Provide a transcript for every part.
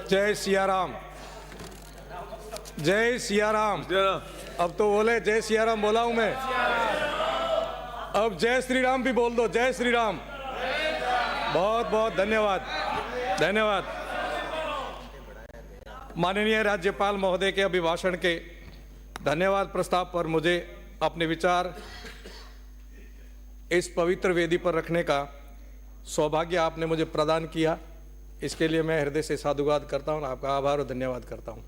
जय सिया राम, जय सिया राम। अब तो बोले जय सिया राम बोला हूं मैं, अब जय श्री राम भी बोल दो। जय श्री राम। बहुत बहुत धन्यवाद, धन्यवाद। माननीय राज्यपाल महोदय के अभिभाषण के धन्यवाद प्रस्ताव पर मुझे अपने विचार इस पवित्र वेदी पर रखने का सौभाग्य आपने मुझे प्रदान किया, इसके लिए मैं हृदय से साधुवाद करता हूं, आपका आभार और धन्यवाद करता हूं।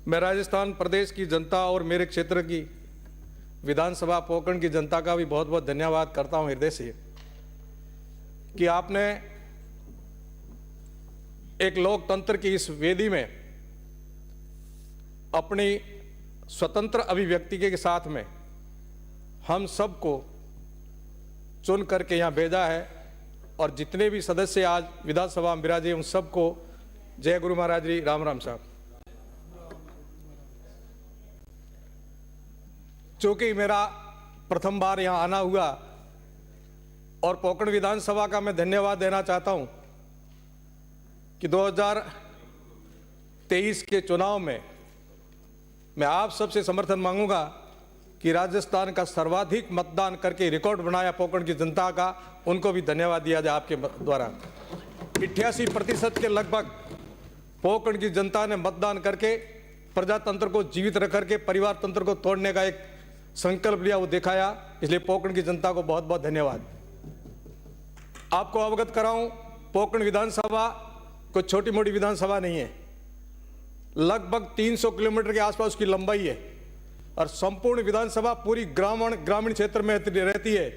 मैं राजस्थान प्रदेश की जनता और मेरे क्षेत्र की विधानसभा पोकरण की जनता का भी बहुत बहुत धन्यवाद करता हूं हृदय से कि आपने एक लोकतंत्र की इस वेदी में अपनी स्वतंत्र अभिव्यक्ति के साथ में हम सबको चुन करके यहाँ भेजा है और जितने भी सदस्य आज विधानसभा में विराजे उन सबको जय गुरु महाराज जी, राम राम साहब। चूंकि मेरा प्रथम बार यहाँ आना हुआ और पोकरण विधानसभा का मैं धन्यवाद देना चाहता हूँ कि 2023 के चुनाव में मैं आप सबसे समर्थन मांगूंगा कि राजस्थान का सर्वाधिक मतदान करके रिकॉर्ड बनाया पोकरण की जनता का, उनको भी धन्यवाद दिया जाए आपके द्वारा। 88% के लगभग पोकरण की जनता ने मतदान करके प्रजातंत्र को जीवित रख करके परिवार तंत्र को तोड़ने का एक संकल्प लिया, वो दिखाया, इसलिए पोकरण की जनता को बहुत बहुत धन्यवाद। आपको अवगत कराऊं, पोकरण विधानसभा कोई छोटी मोटी विधानसभा नहीं है, लगभग 300 किलोमीटर के आसपास उसकी लंबाई है और संपूर्ण विधानसभा पूरी ग्रामीण क्षेत्र में रहती है,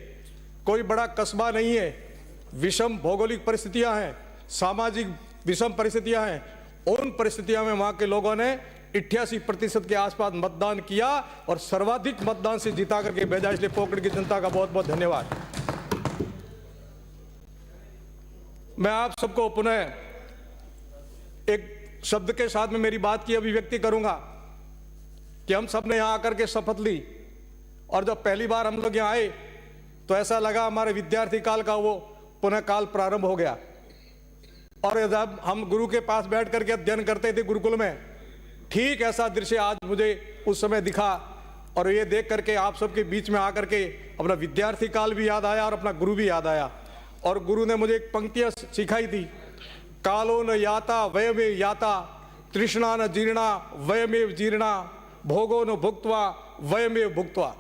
कोई बड़ा कस्बा नहीं है। विषम भौगोलिक परिस्थितियां हैं, सामाजिक विषम परिस्थितियां हैं, उन परिस्थितियों में वहां के लोगों ने 88% के आसपास मतदान किया और सर्वाधिक मतदान से जिता करके भेजा, इसलिए पोकरण की जनता का बहुत बहुत धन्यवाद। मैं आप सबको पुनः एक शब्द के साथ में मेरी बात की अभिव्यक्ति करूंगा कि हम सब ने यहां आकर के शपथ ली और जब पहली बार हम लोग यहां आए तो ऐसा लगा हमारे विद्यार्थी काल का वो पुनः काल प्रारंभ हो गया। और जब हम गुरु के पास बैठ करके अध्ययन करते थे गुरुकुल में, ठीक ऐसा दृश्य आज मुझे उस समय दिखा और ये देख करके आप सबके बीच में आकर के अपना विद्यार्थी काल भी याद आया और अपना गुरु भी याद आया। और गुरु ने मुझे एक पंक्तियां सिखाई थी, कालो न याता वयमेव याता, तृष्णा न जीर्णा वयमेव जीर्णा, भोगो न भुक्त्वा वयमेव भुक्त्वा।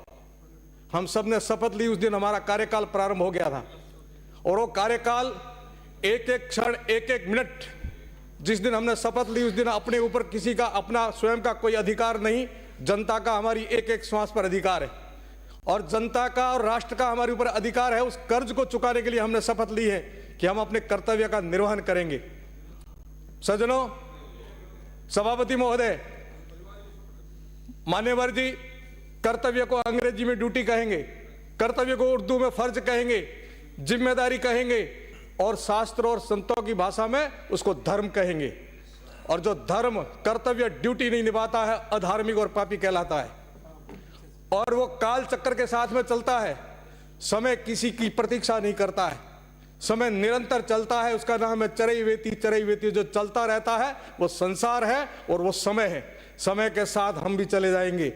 हम सब ने शपथ ली, उस दिन हमारा कार्यकाल प्रारंभ हो गया था और वो कार्यकाल एक एक क्षण एक एक मिनट, जिस दिन हमने शपथ ली उस दिन अपने ऊपर किसी का अपना स्वयं का कोई अधिकार नहीं, जनता का हमारी एक एक श्वास पर अधिकार है और जनता का और राष्ट्र का हमारे ऊपर अधिकार है। उस कर्ज को चुकाने के लिए हमने शपथ ली है कि हम अपने कर्तव्य का निर्वहन करेंगे। सज्जनों, सभापति महोदय, मान्यवर जी, कर्तव्य को अंग्रेजी में ड्यूटी कहेंगे, कर्तव्य को उर्दू में फर्ज कहेंगे, जिम्मेदारी कहेंगे और शास्त्र और संतों की भाषा में उसको धर्म कहेंगे। और जो धर्म कर्तव्य ड्यूटी नहीं निभाता है अधार्मिक और पापी कहलाता है और वो काल चक्कर के साथ में चलता है। समय किसी की प्रतीक्षा नहीं करता है, समय निरंतर चलता है, उसका नाम है चरैवेति। चरैवेति जो चलता रहता है वो संसार है और वो समय है। समय के साथ हम भी चले जाएंगे,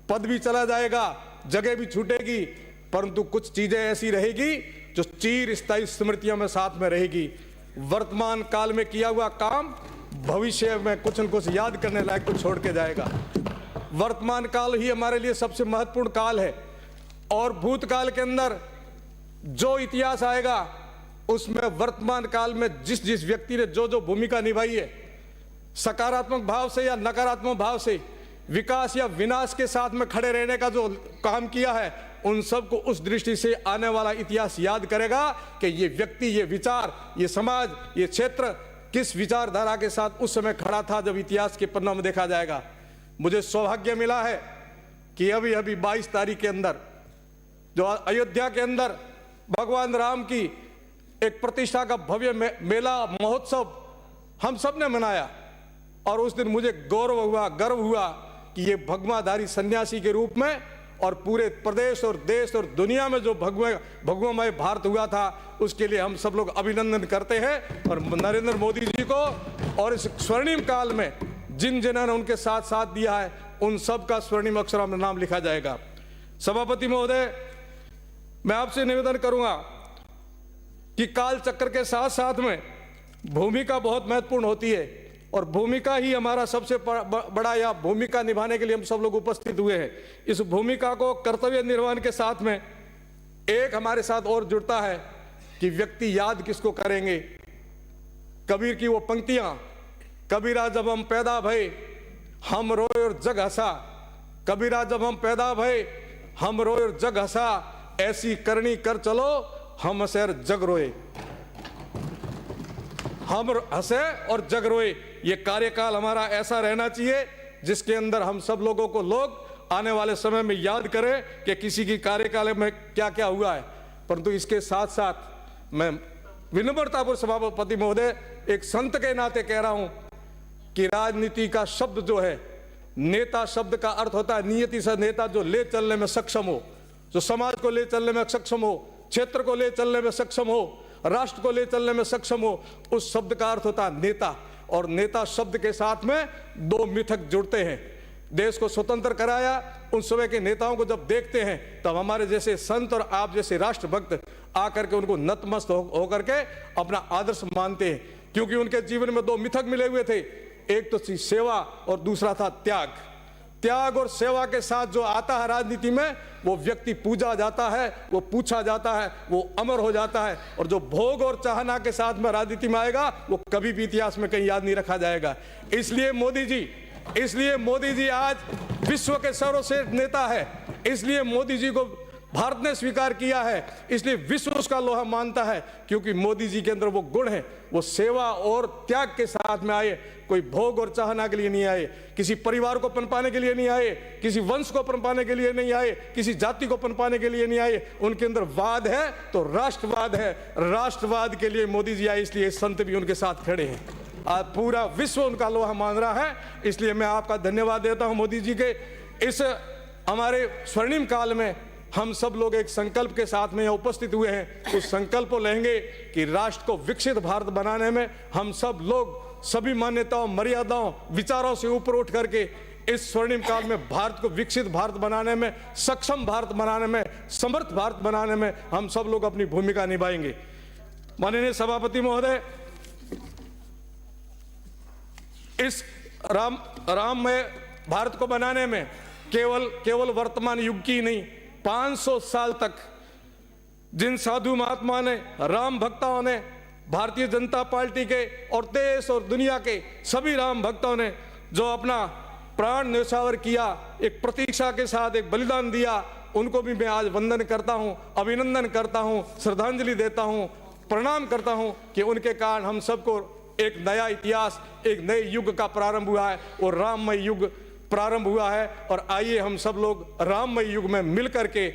पद भी चला जाएगा, जगह भी छूटेगी, परंतु कुछ चीजें ऐसी रहेगी जो चिर स्थायी स्मृतियों में साथ में रहेगी। वर्तमान काल में किया हुआ काम भविष्य में कुछ न कुछ याद करने लायक कुछ छोड़ के जाएगा। वर्तमान काल ही हमारे लिए सबसे महत्वपूर्ण काल है और भूतकाल के अंदर जो इतिहास आएगा उसमें वर्तमान काल में जिस जिस व्यक्ति ने जो जो भूमिका निभाई है, सकारात्मक भाव से या नकारात्मक भाव से, विकास या विनाश के साथ में खड़े रहने का जो काम किया है, उन सबको उस दृष्टि से आने वाला इतिहास याद करेगा कि ये व्यक्ति, ये विचार, ये समाज, ये क्षेत्र किस विचारधारा के साथ उस समय खड़ा था जब इतिहास के पन्नों में देखा जाएगा। मुझे सौभाग्य मिला है कि अभी अभी 22 तारीख के अंदर जो अयोध्या के अंदर भगवान राम की एक प्रतिष्ठा का भव्य मेला महोत्सव हम सब ने मनाया और उस दिन मुझे गौरव हुआ, गर्व हुआ कि ये भगवाधारी सन्यासी के रूप में और पूरे प्रदेश और देश और दुनिया में जो भगवामय भारत हुआ था उसके लिए हम सब लोग अभिनंदन करते हैं। और नरेंद्र मोदी जी को और इस स्वर्णिम काल में जिन जिन्होंने उनके साथ साथ दिया है उन सब का स्वर्णिम अक्षरों में नाम लिखा जाएगा। सभापति महोदय, मैं आपसे निवेदन करूंगा कि काल चक्र के साथ साथ में भूमिका बहुत महत्वपूर्ण होती है और भूमिका ही हमारा सबसे बड़ा, या भूमिका निभाने के लिए हम सब लोग उपस्थित हुए हैं। इस भूमिका को कर्तव्य निर्वहन के साथ में एक हमारे साथ और जुड़ता है कि व्यक्ति याद किसको करेंगे। कबीर की वो पंक्तियां, कबीरा जब हम पैदा भये हम रोए और जग हंसा, कबीरा जब हम पैदा भये हम रोए और जग हंसा, ऐसी करनी कर चलो हम हंसे और जग रोए, हम हंसे और जग रोए। ये कार्यकाल हमारा ऐसा रहना चाहिए जिसके अंदर हम सब लोगों को लोग आने वाले समय में याद करें कि किसी की कार्यकाल में क्या क्या हुआ है। परंतु इसके साथ साथ मैं विनम्रतापूर्वक सभापति महोदय एक संत के नाते कह रहा हूं कि राजनीति का शब्द जो है, नेता शब्द का अर्थ होता है नियति से नेता, जो ले चलने में सक्षम हो, जो समाज को ले चलने में सक्षम हो, क्षेत्र को ले चलने में सक्षम हो, राष्ट्र को ले चलने में सक्षम हो, उस शब्द का अर्थ होता है नेता। और नेता शब्द के साथ में दो मिथक जुड़ते हैं। देश को स्वतंत्र कराया, उन समय के नेताओं को जब देखते हैं तब हमारे जैसे संत और आप जैसे राष्ट्रभक्त आकर के उनको नतमस्त होकर के अपना आदर्श मानते हैं, क्योंकि उनके जीवन में दो मिथक मिले हुए थे। एक तो थी सेवा और दूसरा था त्याग। त्याग और सेवा के साथ जो आता है राजनीति में, वो व्यक्ति पूजा जाता है, वो पूछा जाता है, वो अमर हो जाता है। और जो भोग और चाहना के साथ में राजनीति में आएगा वो कभी भी इतिहास में कहीं याद नहीं रखा जाएगा। इसलिए मोदी जी आज विश्व के सर्वश्रेष्ठ नेता है। इसलिए मोदी जी को भारत ने स्वीकार किया है, इसलिए विश्व उसका लोहा मानता है, क्योंकि मोदी जी के अंदर वो गुण है। वो सेवा और त्याग के साथ में आए, कोई भोग और चाहना के लिए नहीं आए, किसी परिवार को पनपाने के लिए नहीं आए, किसी वंश को पनपाने के लिए नहीं आए, किसी जाति को पनपाने के लिए नहीं आए। उनके अंदर वाद है तो राष्ट्रवाद है, राष्ट्रवाद के लिए मोदी जी आए, इसलिए संत भी उनके साथ खड़े हैं। आज पूरा विश्व उनका लोहा मान रहा है। इसलिए मैं आपका धन्यवाद देता हूं मोदी जी के। इस हमारे स्वर्णिम काल में हम सब लोग एक संकल्प के साथ में यहाँ उपस्थित हुए हैं। उस संकल्प को लेंगे कि राष्ट्र को विकसित भारत बनाने में हम सब लोग सभी मान्यताओं, मर्यादाओं, विचारों से ऊपर उठ करके इस स्वर्णिम काल में भारत को विकसित भारत बनाने में, सक्षम भारत बनाने में, समर्थ भारत बनाने में हम सब लोग अपनी भूमिका निभाएंगे। माननीय सभापति महोदय, इस राममय भारत को बनाने में केवल वर्तमान युग की नहीं, 500 साल तक जिन साधु महात्मा ने, राम भक्तों ने, भारतीय जनता पार्टी के और देश और दुनिया के सभी राम भक्तों ने जो अपना प्राण न्यौछावर किया, एक प्रतीक्षा के साथ एक बलिदान दिया, उनको भी मैं आज वंदन करता हूं, अभिनंदन करता हूं, श्रद्धांजलि देता हूं, प्रणाम करता हूं कि उनके कारण हम सबको एक नया इतिहास, एक नए युग का प्रारंभ हुआ है और राममय युग प्रारंभ हुआ है। और आइए हम सब लोग राममय युग में मिलकर के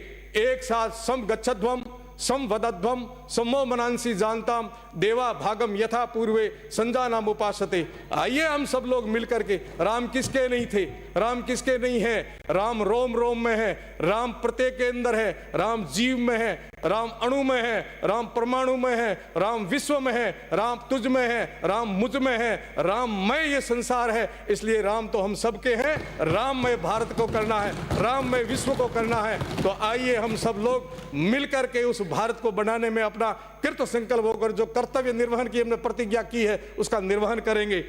एक साथ सम गच्छध्वम सम वदध्वम समो मनांसी जानताम देवा भागम यथा पूर्वे संजानाम उपासते। आइए हम सब लोग मिलकर के, राम किसके नहीं थे, राम किसके नहीं है, राम रोम रोम में है, राम प्रत्येक के अंदर है, राम जीव में है, राम अणु में है, राम परमाणु में है, राम विश्व में है, राम तुझ में है, राम मुझ में है, राममय ये संसार है। इसलिए राम तो हम सबके हैं, राममय भारत को करना है, राममय विश्व को करना है। तो आइए हम सब लोग मिलकर के उस भारत को बनाने में अपना कृत संकल्प होकर जो कर्तव्य निर्वहन की हमने प्रतिज्ञा की है उसका निर्वहन करेंगे।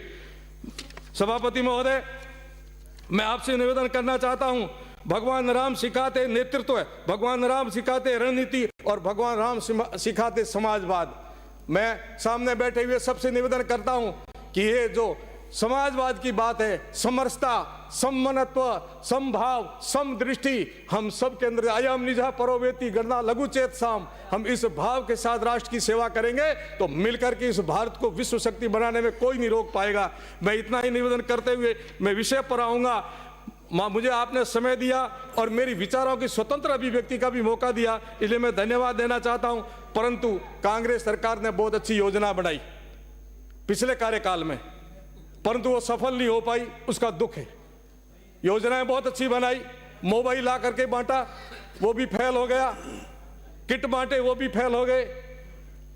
सभापति महोदय, मैं आपसे निवेदन करना चाहता हूं, भगवान राम सिखाते नेतृत्व है, भगवान राम सिखाते रणनीति और भगवान राम सिखाते समाजवाद। मैं सामने बैठे हुए सबसे निवेदन करता हूं कि ये जो समाजवाद की बात है, समरसता, सममनत्व, समभाव, समदृष्टि, हम सब के अंदर आयाम निजा परोवेती गणना लघु चेत साम, हम इस भाव के साथ राष्ट्र की सेवा करेंगे तो मिलकर के इस भारत को विश्व शक्ति बनाने में कोई नहीं रोक पाएगा। मैं इतना ही निवेदन करते हुए मैं विषय पर आऊंगा। मुझे आपने समय दिया और मेरी विचारों की स्वतंत्र अभिव्यक्ति का भी मौका दिया, इसलिए मैं धन्यवाद देना चाहता हूं। परंतु कांग्रेस सरकार ने बहुत अच्छी योजना बनाई पिछले कार्यकाल में, परंतु वो सफल नहीं हो पाई, उसका दुख है। योजनाएं बहुत अच्छी बनाई, मोबाइल ला करके बांटा, वो भी फेल हो गया। किट बांटे, वो भी फेल हो गए।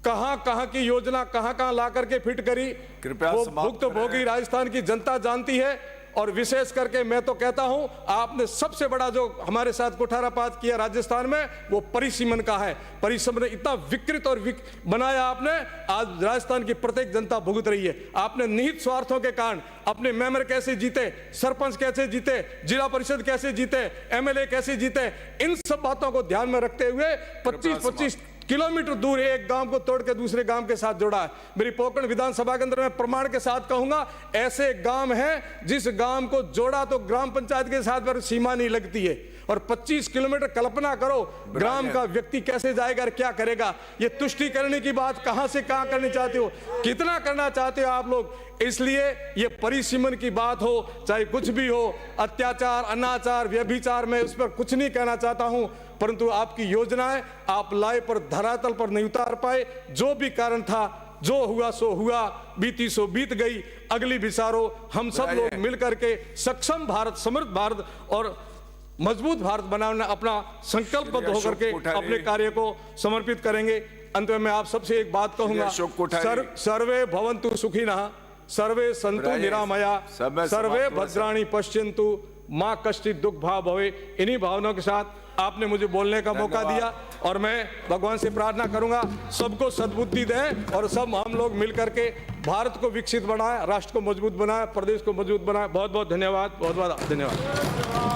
कहां कहां की योजना कहां कहां ला करके फिट करी, कृपया वो समाप्त भुक्तभोगी राजस्थान की जनता जानती है। और विशेष करके मैं तो कहता हूं, आपने सबसे बड़ा जो हमारे साथ कुठारापात किया राजस्थान में, वो परिसीमन का है। परिसीमन इतना विकृत और बनाया आपने, आज राजस्थान की प्रत्येक जनता भुगत रही है। आपने निहित स्वार्थों के कारण अपने मेंबर कैसे जीते, सरपंच कैसे जीते, जिला परिषद कैसे जीते, एमएलए कैसे जीते, इन सब बातों को ध्यान में रखते हुए 25-25 किलोमीटर दूर एक गांव को तोड़ के दूसरे गांव के साथ जोड़ा है। मेरी पोकरण विधानसभा के अंदर मैं प्रमाण के साथ कहूंगा, ऐसे गांव हैं जिस गांव को जोड़ा तो ग्राम पंचायत के साथ पर सीमा नहीं लगती है, और 25 किलोमीटर कल्पना करो ग्राम का व्यक्ति कैसे जाएगा और क्या करेगा। ये तुष्टि करने की बात कहां से कहां करनी चाहते हो, कितना करना चाहते हो आप लोग। इसलिए ये परिसीमन की बात हो, चाहे कुछ भी हो, अत्याचार, अनाचार, व्यभिचार, मैं उस पर कुछ नहीं कहना चाहता हूं, परंतु आपकी योजनाएं आप लाए पर धरातल पर नहीं उतार पाए। जो भी कारण था, जो हुआ सो हुआ, बीती सो बीत गई, अगली विचारो। हम सब लोग मिलकर के सक्षम भारत, समृद्ध भारत और मजबूत भारत बनाने अपना संकल्पबद्ध होकर के अपने कार्य को समर्पित करेंगे। अंत में मैं आप सबसे एक बात कहूंगा, सर्वे भवन्तु सुखिनः, सर्वे सन्तु निरामया, सर्वे भद्राणि पश्यन्तु, मां कश्चित् दुख भाव भवे। इन्हीं भावनाओं के साथ आपने मुझे बोलने का मौका दिया, और मैं भगवान से प्रार्थना करूंगा सबको सद्बुद्धि दें और सब हम लोग मिलकर के भारत को विकसित बनाएं, राष्ट्र को मजबूत बनाएं, प्रदेश को मजबूत बनाएं। बहुत बहुत धन्यवाद, बहुत बहुत धन्यवाद।